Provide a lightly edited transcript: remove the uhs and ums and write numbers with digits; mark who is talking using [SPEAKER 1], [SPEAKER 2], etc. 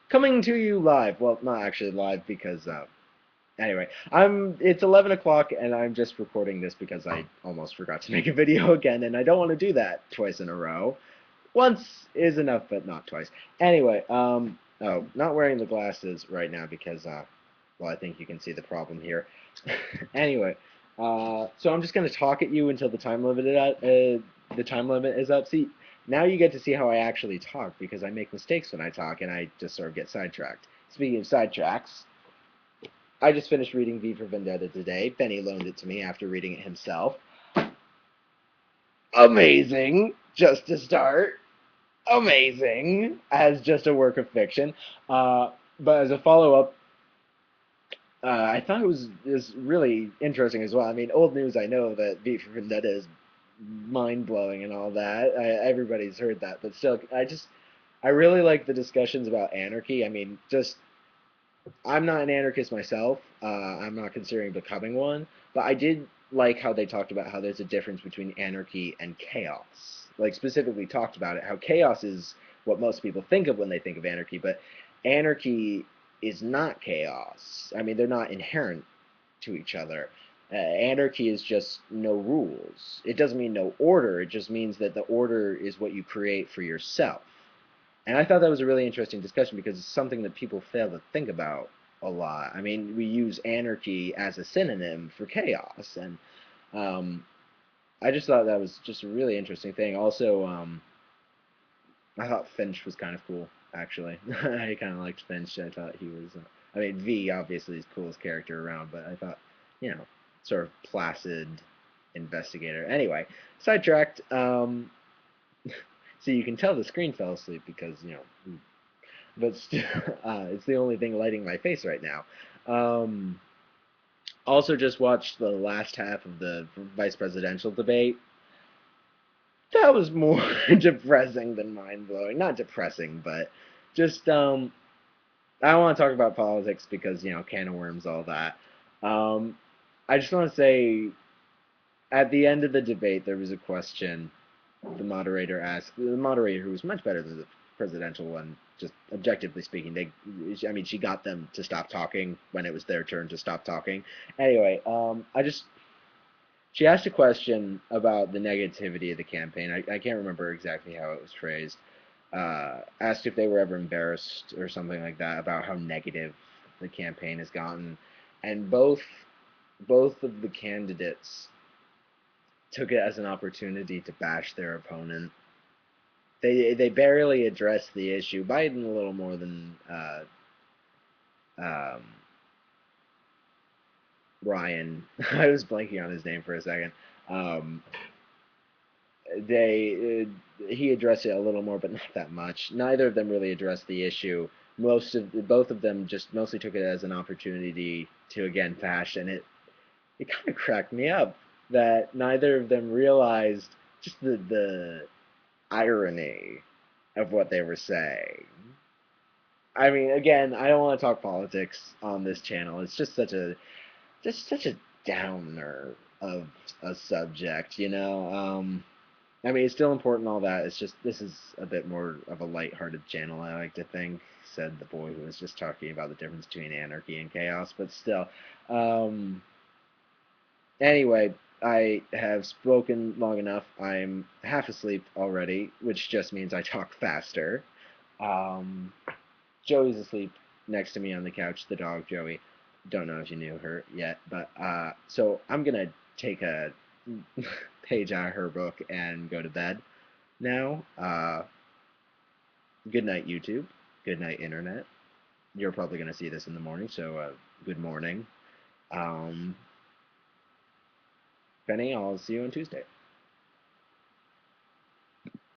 [SPEAKER 1] coming to you live. Well, not actually live because anyway, it's 11 o'clock and I'm just recording this because I almost forgot to make a video again, and I don't want to do that twice in a row. Once is enough, but not twice. Anyway, oh, not wearing the glasses right now because well, I think you can see the problem here. Anyway, so I'm just gonna talk at you until the time limit is up. See, now you get to see how I actually talk because I make mistakes when I talk and I just sort of get sidetracked. Speaking of sidetracks, I just finished reading V for Vendetta today. Benny loaned it to me after reading it himself. Amazing, just to start. Amazing as just a work of fiction. But as a follow-up, I thought it was really interesting as well. I mean, old news. I know that V for Vendetta is mind-blowing and all that. Everybody's heard that, but still, I really like the discussions about anarchy. I mean, just I'm not an anarchist myself. I'm not considering becoming one, but I did like how they talked about how there's a difference between anarchy and chaos. Like specifically talked about it, how chaos is what most people think of when they think of anarchy, but anarchy is not chaos. I mean, they're not inherent to each other. Anarchy is just no rules. It doesn't mean no order. It just means that the order is what you create for yourself. And I thought that was a really interesting discussion because it's something that people fail to think about a lot. I mean, we use anarchy as a synonym for chaos, and um, I just thought that was just a really interesting thing. Also, I thought Finch was kind of cool, actually. I kind of liked Finch. I thought he was, I mean, V obviously is the coolest character around, but I thought, sort of placid investigator. Anyway, sidetracked. So you can tell the screen fell asleep because, but still, it's the only thing lighting my face right now. Um, Also, just watched the last half of the vice presidential debate. That was more depressing than mind blowing. Not depressing, but just I don't want to talk about politics because can of worms, all that. Um, I just want to say at the end of the debate there was a question the moderator asked. The moderator, who was much better than the presidential one, just objectively speaking, I mean, she got them to stop talking when it was their turn to stop talking. Anyway, she asked a question about the negativity of the campaign. I can't remember exactly how it was phrased. Asked if they were ever embarrassed or something like that about how negative the campaign has gotten, and both of the candidates took it as an opportunity to bash their opponent. They barely addressed the issue. Biden a little more than um, Ryan. I was blanking on his name for a second. Um, they he addressed it a little more, but not that much. Neither of them really addressed the issue. Both of them just mostly took it as an opportunity to again bash, and it kind of cracked me up that neither of them realized just the irony of what they were saying. I mean, again, I don't want to talk politics on this channel. It's just such a downer of a subject. I mean, it's still important, all that. It's just this is a bit more of a light-hearted channel, I like to think. Said the boy who was just talking about the difference between anarchy and chaos, but still. Um, Anyway, I have spoken long enough. I'm half asleep already, which just means I talk faster. Um, Joey's asleep next to me on the couch, the dog Joey. Don't know if you knew her yet, but so I'm gonna take a page out of her book and go to bed now. Good night, YouTube. Good night, Internet. You're probably gonna see this in the morning, so good morning. Um, Benny, I'll see you on Tuesday.